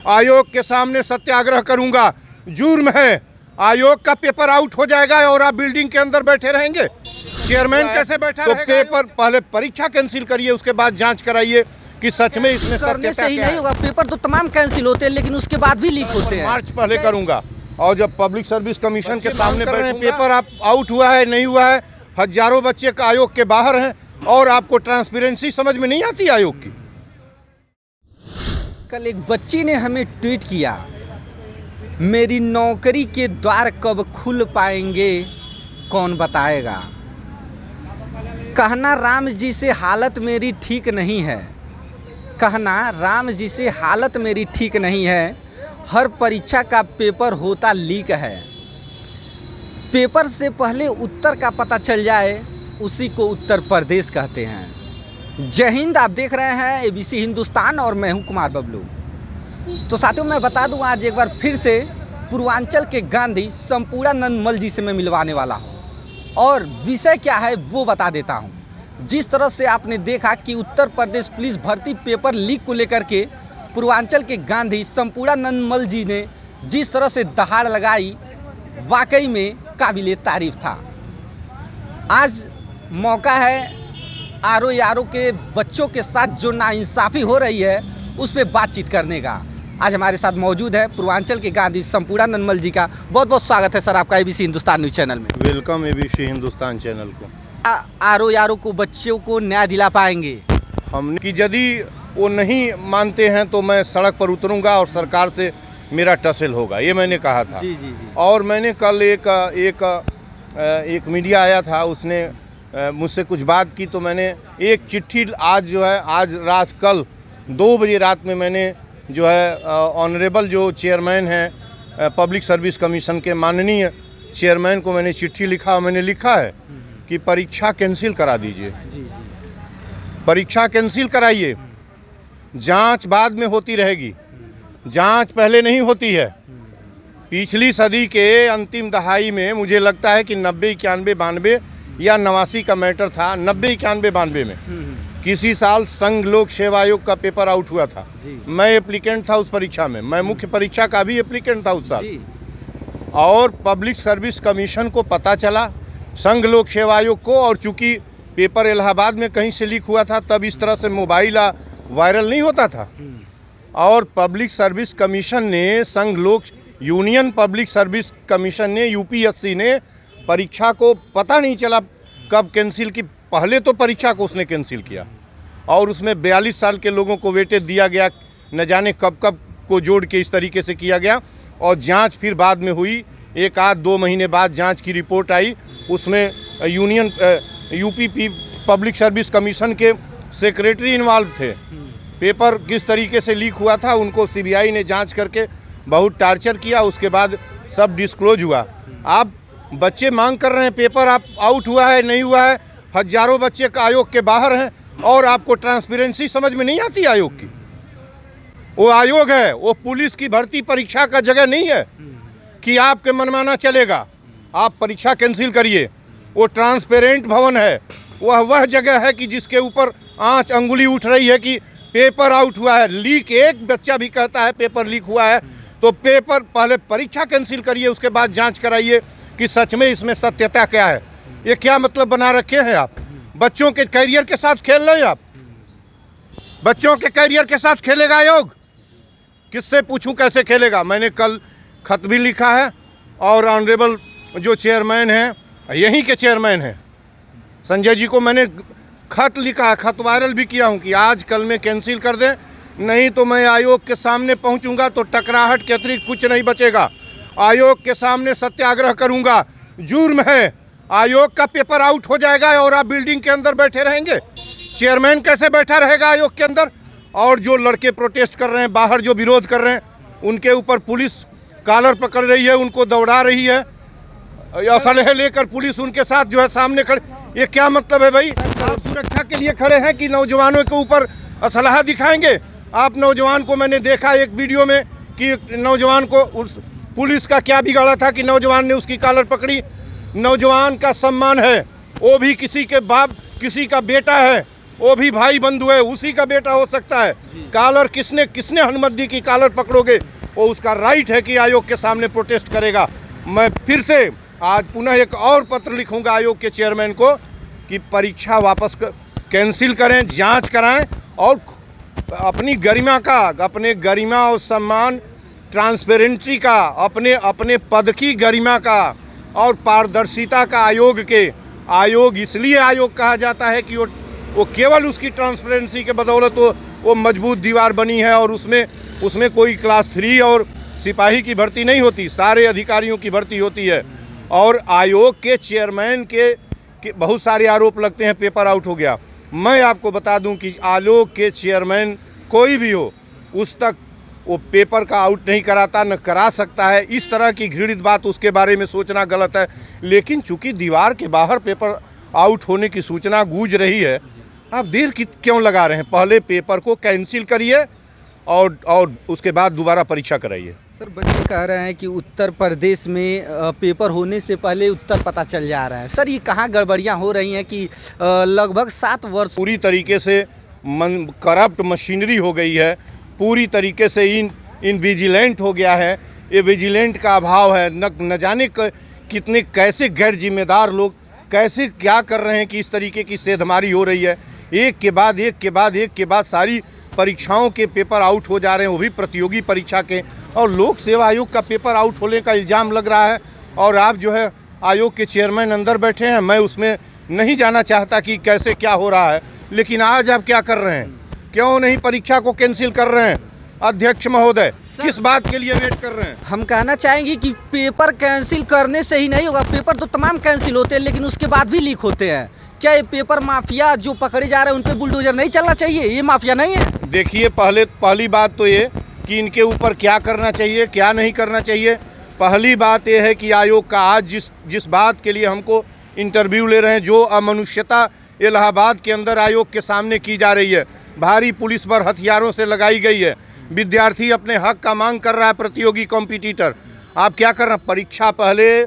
आयोग के सामने सत्याग्रह करूंगा, जुर्म है। आयोग का पेपर आउट हो जाएगा और आप बिल्डिंग के अंदर बैठे रहेंगे। चेयरमैन कैसे बैठा तो पेपर पहले परीक्षा कैंसिल करिए, उसके बाद जांच कराइए कि सच में इसमें करने से ही नहीं होगा। पेपर तो तमाम कैंसिल होते हैं लेकिन उसके बाद भी लीक होते हैं। मार्च पहले करूंगा और जब पब्लिक सर्विस कमीशन के सामने बैठे पेपर आप आउट हुआ है नहीं हुआ है, हजारों बच्चे का आयोग के बाहर हैं और आपको ट्रांसपेरेंसी समझ में नहीं आती आयोग की। कल एक बच्ची ने हमें ट्वीट किया, मेरी नौकरी के द्वार कब खुल पाएंगे कौन बताएगा। कहना राम जी से हालत मेरी ठीक नहीं है, कहना राम जी से हालत मेरी ठीक नहीं है। हर परीक्षा का पेपर होता लीक है, पेपर से पहले उत्तर का पता चल जाए उसी को उत्तर प्रदेश कहते हैं। जय हिंद, आप देख रहे हैं ABC हिंदुस्तान और मैं हूं कुमार बबलू। तो साथियों मैं बता दूं, आज एक बार फिर से पूर्वांचल के गांधी संपूर्णानंद मल जी से मैं मिलवाने वाला हूं और विषय क्या है वो बता देता हूं। जिस तरह से आपने देखा कि उत्तर प्रदेश पुलिस भर्ती पेपर लीक को लेकर के पूर्वांचल के गांधी संपूर्णानंद मल जी ने जिस तरह से दहाड़ लगाई, वाकई में काबिले तारीफ था। आज मौका है आरओ के बच्चों के साथ जो नाइंसाफ़ी हो रही है उस पर बातचीत करने का। आज हमारे साथ मौजूद है पूर्वांचल के गांधी संपूर्णानंद मल जी का। बहुत बहुत स्वागत है सर आपका ABC हिंदुस्तान न्यूज़ चैनल में। वेलकम ABC हिंदुस्तान चैनल को। आरओ को बच्चों को न्याय दिला पाएंगे हम कि यदि वो नहीं मानते हैं तो मैं सड़क पर उतरूंगा और सरकार से मेरा टसल होगा, ये मैंने कहा था। जी जी जी। और मैंने कल एक मीडिया आया था, उसने मुझसे कुछ बात की तो मैंने एक चिट्ठी आज कल 2 बजे रात में मैंने जो है ऑनरेबल जो चेयरमैन हैं पब्लिक सर्विस कमीशन के माननीय चेयरमैन को मैंने चिट्ठी लिखा। मैंने लिखा है कि परीक्षा कैंसिल करा दीजिए, परीक्षा कैंसिल कराइए, जांच बाद में होती रहेगी, जांच पहले नहीं होती है। पिछली सदी के अंतिम दहाई में मुझे लगता है कि 90, 91, 92 या 89 का मैटर था। 90, 91, 92 में किसी साल संघ लोक सेवा आयोग का पेपर आउट हुआ था। मैं एप्लीकेंट था उस परीक्षा में, मैं मुख्य परीक्षा का भी एप्लीकेंट था उस साल। और पब्लिक सर्विस कमीशन को पता चला, संघ लोक सेवा आयोग को, और चूंकि पेपर इलाहाबाद में कहीं से लीक हुआ था तब इस तरह से मोबाइल वायरल नहीं होता था। और पब्लिक सर्विस कमीशन ने यूनियन पब्लिक सर्विस कमीशन ने UPSC ने परीक्षा को पता नहीं चला कब कैंसिल की। पहले तो परीक्षा को उसने कैंसिल किया और उसमें 42 साल के लोगों को वेटेज दिया गया, न जाने कब को जोड़ के इस तरीके से किया गया। और जांच फिर बाद में हुई, 1-2 महीने बाद जांच की रिपोर्ट आई, उसमें UP पब्लिक सर्विस कमीशन के सेक्रेटरी इन्वॉल्व थे। पेपर किस तरीके से लीक हुआ था उनको CBI ने जांच करके बहुत टार्चर किया, उसके बाद सब डिस्क्लोज हुआ। आप बच्चे मांग कर रहे हैं पेपर आप आउट हुआ है नहीं हुआ है, हजारों बच्चे का आयोग के बाहर हैं और आपको ट्रांसपेरेंसी समझ में नहीं आती आयोग की। वो आयोग है, वो पुलिस की भर्ती परीक्षा का जगह नहीं है कि आपके मनमाना चलेगा। आप परीक्षा कैंसिल करिए। वो ट्रांसपेरेंट भवन है, वह जगह है कि जिसके ऊपर आंच अंगुली उठ रही है कि पेपर आउट हुआ है। लीक एक बच्चा भी कहता है पेपर लीक हुआ है तो पेपर पहले परीक्षा कैंसिल करिए, उसके बाद जांच कराइए कि सच में इसमें सत्यता क्या है। ये क्या मतलब बना रखे हैं आप? बच्चों के करियर के साथ खेल रहे हैं आप। बच्चों के करियर के साथ खेलेगा आयोग? किससे पूछूं कैसे खेलेगा? मैंने कल खत भी लिखा है और ऑनरेबल जो चेयरमैन हैं, यहीं के चेयरमैन हैं संजय जी को मैंने खत लिखा है, खत वायरल भी किया हूं कि आज कल में कैंसिल कर दें, नहीं तो मैं आयोग के सामने पहुंचूंगा तो टकराहट के अतिरिक्त कुछ नहीं बचेगा। आयोग के सामने सत्याग्रह करूंगा, जुर्म है। आयोग का पेपर आउट हो जाएगा और आप बिल्डिंग के अंदर बैठे रहेंगे। चेयरमैन कैसे बैठा रहेगा आयोग के अंदर? और जो लड़के प्रोटेस्ट कर रहे हैं, बाहर जो विरोध कर रहे हैं, उनके ऊपर पुलिस कॉलर पकड़ रही है, उनको दौड़ा रही है, असलहे लेकर पुलिस उनके साथ जो है सामने खड़े। ये क्या मतलब है भाई? आप सुरक्षा के लिए खड़े हैं कि नौजवानों के ऊपर असलहा दिखाएंगे? आप नौजवान को मैंने देखा एक वीडियो में कि नौजवान को उस पुलिस का क्या बिगाड़ा था कि नौजवान ने उसकी कॉलर पकड़ी। नौजवान का सम्मान है, वो भी किसी के बाप किसी का बेटा है, वो भी भाई बंधु है, उसी का बेटा हो सकता है। कॉलर किसने किसने अनुमति दी कि कॉलर पकड़ोगे? वो उसका राइट है कि आयोग के सामने प्रोटेस्ट करेगा। मैं फिर से आज पुनः एक और पत्र लिखूंगा आयोग के चेयरमैन को कि परीक्षा वापस कैंसिल करें, जांच कराएं और अपनी गरिमा का, अपने गरिमा और सम्मान, ट्रांसपेरेंसी का, अपने पद की गरिमा का और पारदर्शिता का आयोग इसलिए आयोग कहा जाता है कि वो केवल उसकी ट्रांसपेरेंसी के बदौलत वो मजबूत दीवार बनी है और उसमें कोई क्लास 3 और सिपाही की भर्ती नहीं होती, सारे अधिकारियों की भर्ती होती है। और आयोग के चेयरमैन के बहुत सारे आरोप लगते हैं, पेपर आउट हो गया। मैं आपको बता दूं कि आयोग के चेयरमैन कोई भी हो, उस तक वो पेपर का आउट नहीं कराता, न करा सकता है। इस तरह की घृणित बात उसके बारे में सोचना गलत है। लेकिन चूंकि दीवार के बाहर पेपर आउट होने की सूचना गूंज रही है, आप देर क्यों लगा रहे हैं? पहले पेपर को कैंसिल करिए और उसके बाद दोबारा परीक्षा कराइए। सर, बच्चे कह रहे हैं कि उत्तर प्रदेश में पेपर होने से पहले उत्तर पता चल जा रहा है। सर, ये कहाँ गड़बड़ियाँ हो रही हैं कि लगभग 7 वर्ष पूरी तरीके से करप्ट मशीनरी हो गई है, पूरी तरीके से इन विजिलेंट हो गया है। ये विजिलेंट का अभाव है। न जाने कितने कैसे गैर जिम्मेदार लोग कैसे क्या कर रहे हैं कि इस तरीके की सेधमारी हो रही है। एक के बाद सारी परीक्षाओं के पेपर आउट हो जा रहे हैं, वो भी प्रतियोगी परीक्षा के। और लोक सेवा आयोग का पेपर आउट होने का इल्ज़ाम लग रहा है। और आप जो है आयोग के चेयरमैन अंदर बैठे हैं, मैं उसमें नहीं जाना चाहता कि कैसे क्या हो रहा है। लेकिन आज आप क्या कर रहे हैं? क्यों नहीं परीक्षा को कैंसिल कर रहे हैं? अध्यक्ष महोदय, किस बात के लिए वेट कर रहे हैं? हम कहना चाहेंगे कि पेपर कैंसिल करने से ही नहीं होगा। पेपर तो तमाम कैंसिल होते हैं, लेकिन उसके बाद भी लीक होते हैं। क्या ये पेपर माफिया जो पकड़े जा रहे हैं उन पे बुलडोजर नहीं चलना चाहिए? ये माफिया नहीं है? देखिए, पहली बात तो ये कि इनके ऊपर क्या करना चाहिए, क्या नहीं करना चाहिए। पहली बात ये है कि आयोग का आज जिस बात के लिए हमको इंटरव्यू ले रहे हैं, जो अमनुष्यता इलाहाबाद के अंदर आयोग के सामने की जा रही है, भारी पुलिस पर हथियारों से लगाई गई है, विद्यार्थी अपने हक का मांग कर रहा है, प्रतियोगी कॉम्पिटिटर। आप क्या कर रहे हैं? परीक्षा पहले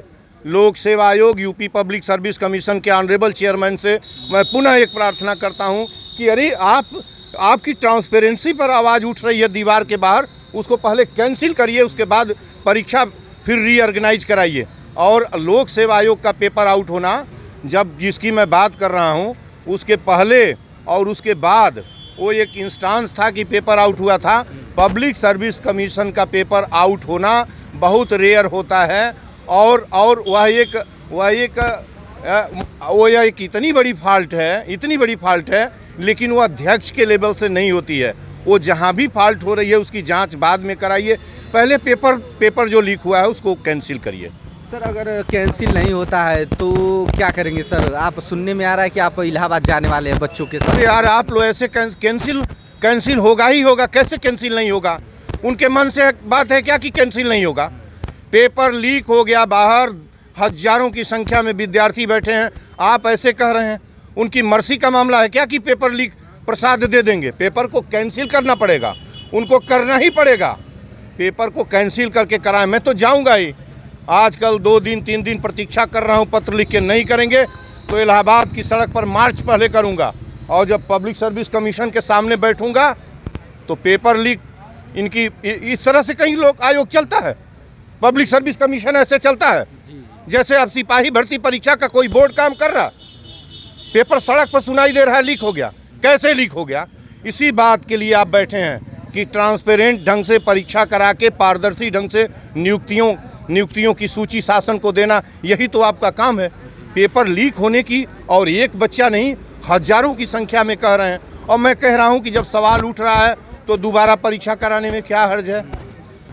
लोक सेवा आयोग, यूपी पब्लिक सर्विस कमीशन के ऑनरेबल चेयरमैन से मैं पुनः एक प्रार्थना करता हूं कि अरे आपकी ट्रांसपेरेंसी पर आवाज़ उठ रही है दीवार के बाहर, उसको पहले कैंसिल करिए, उसके बाद परीक्षा फिर रीऑर्गेनाइज कराइए। और लोक सेवा आयोग का पेपर आउट होना, जब जिसकी मैं बात कर रहा हूं, उसके पहले और उसके बाद वो एक इंस्टांस था कि पेपर आउट हुआ था। पब्लिक सर्विस कमीशन का पेपर आउट होना बहुत रेयर होता है। और वह एक इतनी बड़ी फॉल्ट है, लेकिन वो अध्यक्ष के लेवल से नहीं होती है। वो जहाँ भी फॉल्ट हो रही है उसकी जांच बाद में कराइए, पहले पेपर जो लीक हुआ है उसको कैंसिल करिए। सर, अगर कैंसिल नहीं होता है तो क्या करेंगे? सर, आप सुनने में आ रहा है कि आप इलाहाबाद जाने वाले हैं बच्चों के साथ। अरे यार, आप लोग ऐसे कैंसिल होगा ही होगा, कैसे कैंसिल नहीं होगा? उनके मन से बात है क्या कि कैंसिल नहीं होगा? पेपर लीक हो गया, बाहर हजारों की संख्या में विद्यार्थी बैठे हैं, आप ऐसे कह रहे हैं? उनकी मर्जी का मामला है क्या कि पेपर लीक प्रसाद दे देंगे? पेपर को कैंसिल करना पड़ेगा, उनको करना ही पड़ेगा। पेपर को कैंसिल करके कराएं। मैं तो जाऊंगा ही, आजकल 2 दिन 3 दिन प्रतीक्षा कर रहा हूं। पत्र लिख के नहीं करेंगे तो इलाहाबाद की सड़क पर मार्च पहले करूंगा। और जब पब्लिक सर्विस कमीशन के सामने बैठूंगा तो पेपर लीक इनकी इस तरह से कहीं लोग आयोग चलता है? पब्लिक सर्विस कमीशन ऐसे चलता है जैसे अब सिपाही भर्ती परीक्षा का कोई बोर्ड काम कर रहा? पेपर सड़क पर सुनाई दे रहा है, लीक हो गया। कैसे लीक हो गया? इसी बात के लिए आप बैठे हैं कि ट्रांसपेरेंट ढंग से परीक्षा करा के पारदर्शी ढंग से नियुक्तियों की सूची शासन को देना, यही तो आपका काम है। पेपर लीक होने की, और एक बच्चा नहीं हजारों की संख्या में कह रहे हैं। और मैं कह रहा हूं कि जब सवाल उठ रहा है तो दोबारा परीक्षा कराने में क्या हर्ज है?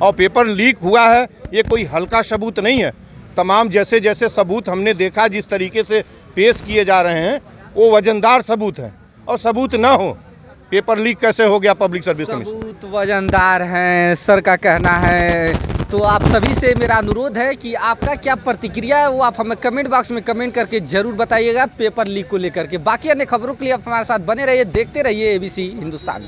और पेपर लीक हुआ है, ये कोई हल्का सबूत नहीं है। तमाम जैसे सबूत हमने देखा जिस तरीके से पेश किए जा रहे हैं, वो वजनदार सबूत हैं। और सबूत ना हो, पेपर लीक कैसे हो गया पब्लिक सर्विस कमीशन? सबूत वजनदार हैं, सर का कहना है। तो आप सभी से मेरा अनुरोध है कि आपका क्या प्रतिक्रिया है वो आप हमें कमेंट बॉक्स में कमेंट करके जरूर बताइएगा पेपर लीक को लेकर के। बाकी अन्य खबरों के लिए आप हमारे साथ बने रहिए, देखते रहिए ABC हिंदुस्तान।